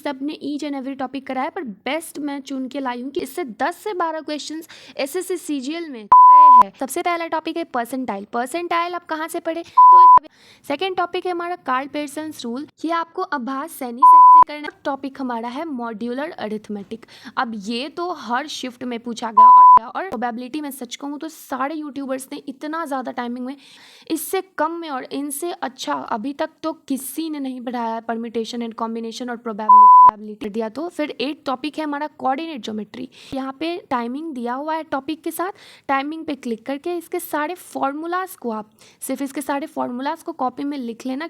सब ने each and every topic कराया, पर बेस्ट मैं चुन के लाई हूँ कि इससे 10 से 12 क्वेश्चंस एसएससी सीजीएल में है। सबसे पहला टॉपिक है परसेंटाइल। परसेंटाइल आप कहाँ से पढ़े, तो सेकेंड टॉपिक है हमारा कार्ल पेयर्सन्स रूल, ये आपको आभास सैनी सेट से करना। टॉपिक हमारा है मॉड्यूलर अरिथमेटिक। अब ये तो हर शिफ्ट में पूछा गया और प्रोबेबिलिटी में सच कहूँ तो सारे यूट्यूबर्स ने इतना ज़्यादा टाइमिंग में, इससे कम में और इनसे अच्छा अभी तक तो किसी ने नहीं पढ़ाया है परमिटेशन एंड कॉम्बिनेशन और प्रोबेबिलिटी दिया। तो फिर एक टॉपिक है हमारा कोऑर्डिनेट ज्योमेट्री। यहाँ पे टाइमिंग दिया हुआ है टॉपिक के साथ, टाइमिंग पे क्लिक करके इसके सारे फॉर्मूलाज को आप सिर्फ इसके सारे फॉर्मूलाज को कॉपी में लिख लेना।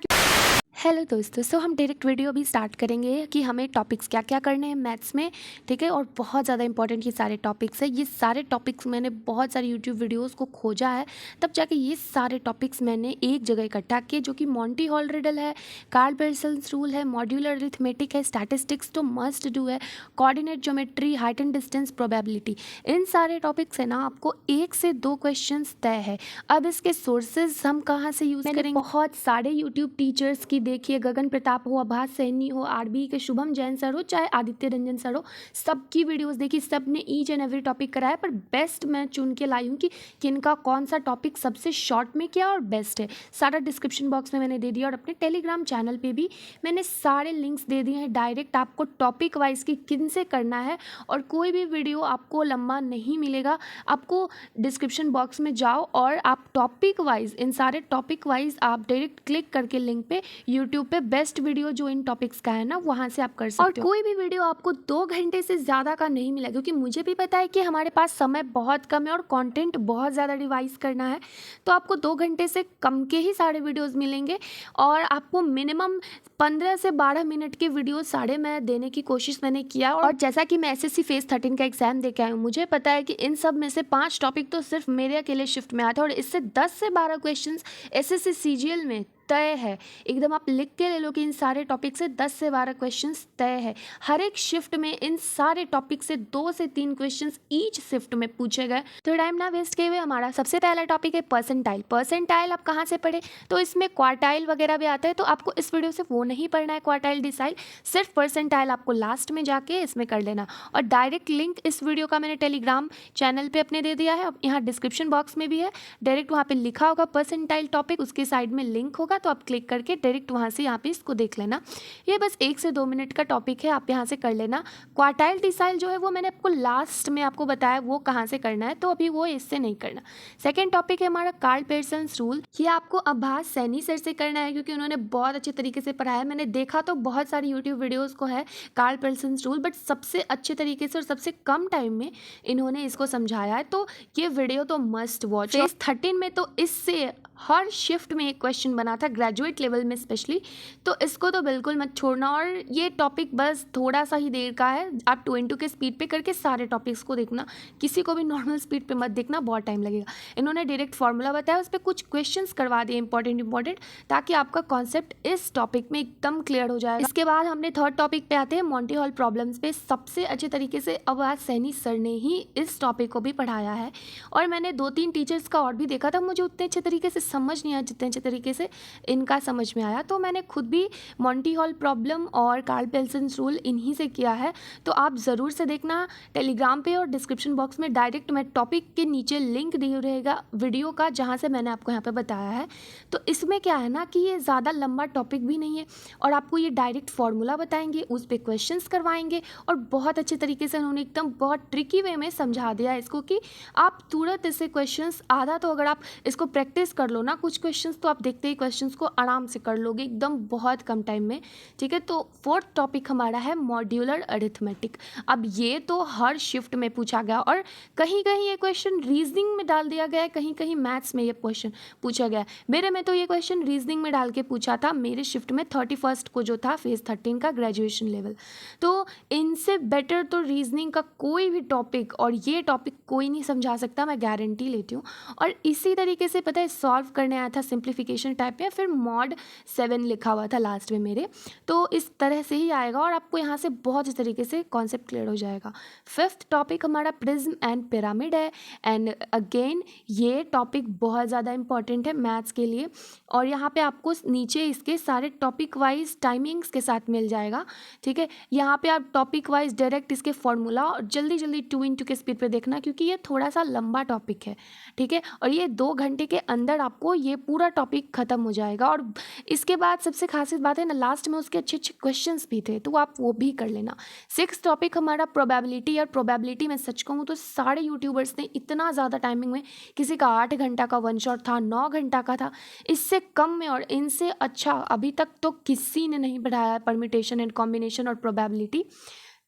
हेलो दोस्तों, सो हम डायरेक्ट वीडियो भी स्टार्ट करेंगे कि हमें टॉपिक्स क्या क्या करने हैं मैथ्स में, ठीक है। और बहुत ज़्यादा इंपॉर्टेंट ये सारे टॉपिक्स हैं। ये सारे टॉपिक्स मैंने बहुत सारी यूट्यूब वीडियोस को खोजा है, तब जाके ये सारे टॉपिक्स मैंने एक जगह इकट्ठा किए, जो कि मॉन्टी हॉल रिडल है, कार्ल पेयर्सन्स रूल है, मॉड्यूलर अरिथमेटिक है, स्टैटिस्टिक्स तो मस्ट डू है, coordinate geometry, height and distance, probability. इन सारे टॉपिक्स है ना, आपको 1 से 2 क्वेश्चन तय है। अब इसके सोर्सेज हम कहाँ से यूज़ करेंगे? बहुत सारे यूट्यूब टीचर्स की देखिए, गगन प्रताप हो, आभास सैनी हो, आरबी के शुभम जैन सर हो, चाहे आदित्य रंजन सर हो, सबकी वीडियोस देखी, सब ने ईच एंड एवरी टॉपिक कराया, पर बेस्ट मैं चुन के लाई हूँ कि किनका कौन सा टॉपिक सबसे शॉर्ट में किया और बेस्ट है। सारा डिस्क्रिप्शन बॉक्स में मैंने दे दिया और अपने टेलीग्राम चैनल पे भी मैंने सारे लिंक्स दे दिए हैं। डायरेक्ट आपको टॉपिक वाइज की किन से करना है, और कोई भी वीडियो आपको लंबा नहीं मिलेगा। आपको डिस्क्रिप्शन बॉक्स में जाओ और आप टॉपिक वाइज, इन सारे टॉपिक वाइज आप डायरेक्ट क्लिक करके लिंक पे यूट्यूब पे बेस्ट वीडियो जो इन टॉपिक्स का है ना, वहाँ से आप कर सकते हो। और कोई भी वीडियो आपको 2 घंटे से ज़्यादा का नहीं मिला, क्योंकि मुझे भी पता है कि हमारे पास समय बहुत कम है और कंटेंट बहुत ज़्यादा रिवाइज करना है, तो आपको 2 घंटे से कम के ही सारे वीडियोस मिलेंगे। और आपको मिनिमम 15 से 12 मिनट के वीडियो सारे मैं देने की कोशिश मैंने किया। और जैसा कि मैं एसएससी फेज 13 का एग्जाम दे के आई हूँ, मुझे पता है कि इन सब में से 5 टॉपिक तो सिर्फ मेरे अकेले शिफ्ट में आते हैं, और इससे 10 से 12 क्वेश्चन एसएससी सीजीएल में तय है। एकदम आप लिख के ले लो कि इन सारे टॉपिक से 10 से 12 क्वेश्चंस तय है। हर एक शिफ्ट में इन सारे टॉपिक से 2 से 3 क्वेश्चंस ईच शिफ्ट में पूछे गए। तो टाइम ना वेस्ट किए हुए हमारा सबसे पहला टॉपिक है परसेंटाइल। परसेंटाइल आप कहाँ से पढ़े, तो इसमें क्वार्टाइल वगैरह भी आता है, तो आपको इस वीडियो से वो नहीं पढ़ना है क्वार्टाइल डिसाइल, सिर्फ परसेंटाइल आपको लास्ट में जाके इसमें कर लेना। और डायरेक्ट लिंक इस वीडियो का मैंने टेलीग्राम चैनल पर अपने दे दिया है, यहाँ डिस्क्रिप्शन बॉक्स में भी है। डायरेक्ट वहाँ पर लिखा होगा परसेंटाइल टॉपिक, उसके साइड में लिंक होगा, तो आप क्लिक करके डायरेक्ट वहाँ से यहाँ पे इसको देख लेना। ये बस 1 से 2 मिनट का टॉपिक है, आप यहाँ से कर लेना। क्वार्टाइल डिसाइल जो है वो मैंने आपको लास्ट में आपको बताया वो कहाँ से करना है, तो अभी वो इससे नहीं करना। सेकेंड टॉपिक है हमारा कार्ल पेयर्सन्स रूल। ये आपको आभास सैनी सर से करना है, क्योंकि उन्होंने बहुत अच्छे तरीके से पढ़ाया। मैंने देखा तो बहुत सारी यूट्यूब वीडियोज़ को है कार्ल पेयर्सन्स रूल, बट सबसे अच्छे तरीके से और सबसे कम टाइम में इन्होंने इसको समझाया है, तो ये वीडियो तो मस्ट वॉच। फेज 13 में तो इससे हर शिफ्ट में एक क्वेश्चन बना था, ग्रेजुएट लेवल में स्पेशली, तो इसको तो बिल्कुल मत छोड़ना। और ये टॉपिक बस थोड़ा सा ही देर का है, आप 2x के स्पीड पे करके सारे टॉपिक्स को देखना, किसी को भी नॉर्मल स्पीड पे मत देखना, बहुत टाइम लगेगा। इन्होंने डायरेक्ट फार्मूला बताया, उस पर कुछ क्वेश्चंस करवा दिए इंपॉर्टेंट, ताकि आपका कॉन्सेप्ट इस टॉपिक में एकदम क्लियर हो जाए। इसके बाद हमने थर्ड टॉपिक पे आते हैं मॉन्टी हॉल प्रॉब्लम्स पे। सबसे अच्छे तरीके से आभास सैनी सर ने ही इस टॉपिक को भी पढ़ाया है, और मैंने 2-3 टीचर्स का और भी देखा था, मुझे उतने अच्छे तरीके से समझ नहीं आया जितने अच्छे तरीके से इनका समझ में आया। तो मैंने खुद भी मॉन्टी हॉल प्रॉब्लम और कार्ल पेयर्सन्स रूल इन्हीं से किया है, तो आप ज़रूर से देखना टेलीग्राम पे, और डिस्क्रिप्शन बॉक्स में डायरेक्ट मैं टॉपिक के नीचे लिंक दिया रहेगा वीडियो का, जहाँ से मैंने आपको यहाँ पे बताया है। तो इसमें क्या है ना कि ये ज़्यादा लंबा टॉपिक भी नहीं है, और आपको ये डायरेक्ट फार्मूला बताएंगे, उस पर क्वेश्चंस करवाएंगे, और बहुत अच्छे तरीके से उन्होंने एकदम बहुत ट्रिकी वे में समझा दिया है इसको, कि आप तुरंत इससे क्वेश्चंस आधा तो अगर आप इसको प्रैक्टिस कर लो ना कुछ क्वेश्चंस, तो आप देखते ही क्वेश्चंस को आराम से कर लोगे एकदम बहुत कम टाइम में, ठीक है। तो फोर्थ टॉपिक हमारा है मॉड्यूलर अरिथमेटिक। अब ये तो हर शिफ्ट में पूछा गया, और कहीं कहीं ये क्वेश्चन रीजनिंग में डाल दिया गया है, कहीं कहीं मैथ्स में ये क्वेश्चन पूछा गया है। मेरे में तो ये क्वेश्चन रीजनिंग में डाल के पूछा था, मेरे शिफ्ट में 31 को जो था फेज 13 का ग्रेजुएशन लेवल। तो इनसे बेटर तो रीजनिंग का कोई भी टॉपिक और ये टॉपिक कोई नहीं समझा सकता, मैं गारंटी लेती हूँ। और इसी तरीके से पता है सॉल्व सॉल्व करने आया था सिंप्लीफिकेशन टाइप में, फिर मॉड 7 लिखा हुआ था लास्ट में मेरे। तो इस तरह से ही आएगा और आपको यहाँ से बहुत इस तरीके से कॉन्सेप्ट क्लियर हो जाएगा। फिफ्थ टॉपिक हमारा प्रिज्म एंड पिरामिड है, एंड अगेन ये टॉपिक बहुत ज़्यादा इंपॉर्टेंट है मैथ्स के लिए, और यहाँ पे आपको नीचे इसके सारे टॉपिक वाइज टाइमिंग्स के साथ मिल जाएगा। ठीक है, यहाँ पे आप टॉपिक वाइज डायरेक्ट इसके फॉर्मूला और जल्दी जल्दी 2x के स्पीड पे देखना, क्योंकि ये थोड़ा सा लंबा टॉपिक है। ठीक है, और ये 2 घंटे के अंदर आपको ये पूरा टॉपिक खत्म हो जाएगा। और इसके बाद सबसे खास बात है ना, लास्ट में उसके अच्छे अच्छे क्वेश्चंस भी थे, तो आप वो भी कर लेना। 6th टॉपिक हमारा प्रोबेबिलिटी, और प्रोबेबिलिटी में सच कहूँ तो सारे यूट्यूबर्स ने इतना ज़्यादा टाइमिंग में, किसी का 8 घंटा का वन शॉट था, 9 घंटा का था, इससे कम में और इनसे अच्छा अभी तक तो किसी ने नहीं पढ़ाया परम्यूटेशन एंड कॉम्बिनेशन और प्रोबेबिलिटी।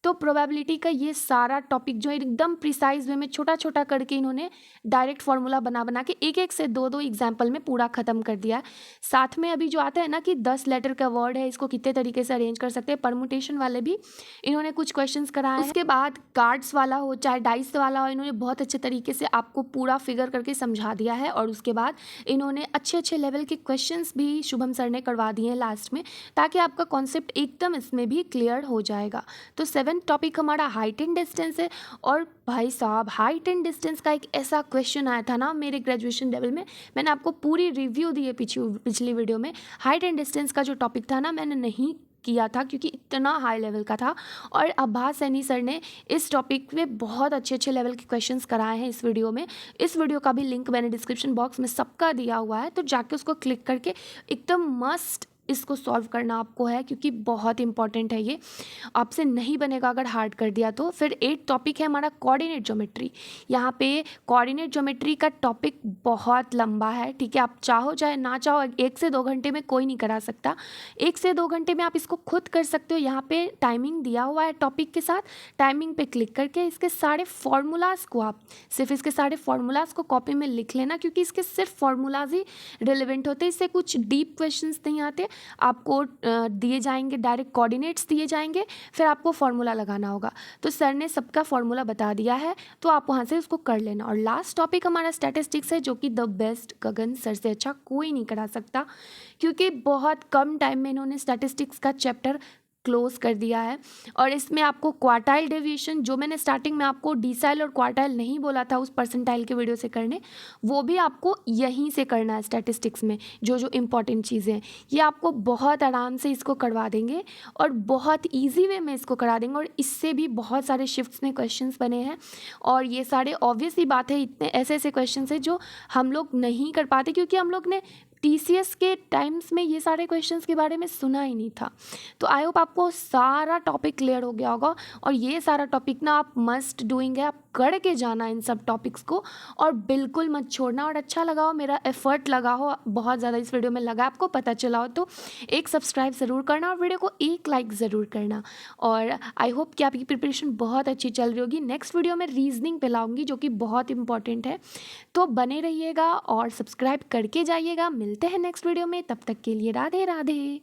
तो प्रोबेबिलिटी का ये सारा टॉपिक जो एकदम प्रिसाइज वे में छोटा छोटा करके इन्होंने डायरेक्ट फार्मूला बना बना के एक एक से 2 एग्जाम्पल में पूरा ख़त्म कर दिया। साथ में अभी जो आता है ना कि 10 लेटर का वर्ड है, इसको कितने तरीके से अरेंज कर सकते हैं, परम्यूटेशन वाले भी इन्होंने कुछ क्वेश्चंस कराए हैं। उसके बाद कार्ड्स वाला हो चाहे डाइस वाला हो, इन्होंने बहुत अच्छे तरीके से आपको पूरा फिगर करके समझा दिया है। और उसके बाद इन्होंने अच्छे अच्छे लेवल के क्वेश्चंस भी शुभम सर ने करवा दिए हैं लास्ट में, ताकि आपका कॉन्सेप्ट एकदम इसमें भी क्लियर हो जाएगा। तो 7th टॉपिक हमारा हाइट एंड डिस्टेंस है। और भाई साहब, हाइट एंड डिस्टेंस का एक ऐसा क्वेश्चन आया था ना मेरे ग्रेजुएशन लेवल में, मैंने आपको पूरी रिव्यू दी है पिछली वीडियो में। हाइट एंड डिस्टेंस का जो टॉपिक था ना, मैंने नहीं किया था क्योंकि इतना हाई लेवल का था, और अब्बास सैनी सर ने इस टॉपिक पे बहुत अच्छे अच्छे लेवल के क्वेश्चंस कराए हैं इस वीडियो में। इस वीडियो का भी लिंक मैंने डिस्क्रिप्शन बॉक्स में सबका दिया हुआ है, तो जाके उसको क्लिक करके एकदम मस्ट इसको सॉल्व करना आपको है, क्योंकि बहुत इंपॉर्टेंट है ये, आपसे नहीं बनेगा अगर हार्ड कर दिया तो। फिर 8th टॉपिक है हमारा कोऑर्डिनेट ज्योमेट्री। यहाँ पे कोऑर्डिनेट ज्योमेट्री का टॉपिक बहुत लंबा है। ठीक है, आप चाहो चाहे ना चाहो 1 से 2 घंटे में कोई नहीं करा सकता, 1 से 2 घंटे में आप इसको खुद कर सकते हो। यहाँ पे टाइमिंग दिया हुआ है टॉपिक के साथ, टाइमिंग पे क्लिक करके इसके सारे फॉर्मूलाज को आप सिर्फ इसके सारे फॉर्मूलाज को कॉपी में लिख लेना, क्योंकि इसके सिर्फ फॉर्मूलाज ही रिलेवेंट होते हैं, इससे कुछ डीप क्वेश्चंस नहीं आते। आपको दिए जाएंगे डायरेक्ट कोऑर्डिनेट्स दिए जाएंगे, फिर आपको फॉर्मूला लगाना होगा। तो सर ने सबका फॉर्मूला बता दिया है, तो आप वहाँ से उसको कर लेना। और लास्ट टॉपिक हमारा स्टैटिस्टिक्स है, जो कि द बेस्ट, गगन सर से अच्छा कोई नहीं करा सकता, क्योंकि बहुत कम टाइम में इन्होंने स्टैटिस्टिक्स का चैप्टर क्लोज कर दिया है। और इसमें आपको क्वार्टाइल डेविएशन, जो मैंने स्टार्टिंग में आपको डिसाइल और क्वार्टाइल नहीं बोला था उस परसेंटाइल के वीडियो से करने, वो भी आपको यहीं से करना है। स्टैटिस्टिक्स में जो जो इंपॉर्टेंट चीज़ें हैं ये आपको बहुत आराम से इसको करवा देंगे और बहुत ईजी वे में इसको करा देंगे। और इससे भी बहुत सारे शिफ्ट्स में क्वेश्चंस बने हैं, और ये सारे ऑब्वियस ही बात है, इतने ऐसे ऐसे क्वेश्चन हैं जो हम लोग नहीं कर पाते, क्योंकि हम लोग ने TCS के टाइम्स में ये सारे क्वेश्चंस के बारे में सुना ही नहीं था। तो आई होप आपको सारा टॉपिक क्लियर हो गया होगा, और ये सारा टॉपिक ना आप मस्ट डूइंग है, आप करके जाना इन सब टॉपिक्स को, और बिल्कुल मत छोड़ना। और अच्छा लगा हो, मेरा एफर्ट लगा हो बहुत ज़्यादा इस वीडियो में लगा, आपको पता चला हो, तो एक सब्सक्राइब ज़रूर करना और वीडियो को एक लाइक ज़रूर करना। और आई होप कि आपकी प्रिपरेशन बहुत अच्छी चल रही होगी। नेक्स्ट वीडियो में रीजनिंग पे लाऊंगी, जो कि बहुत इंपॉर्टेंट है, तो बने रहिएगा और सब्सक्राइब करके जाइएगा। मिलते हैं नेक्स्ट वीडियो में, तब तक के लिए राधे राधे।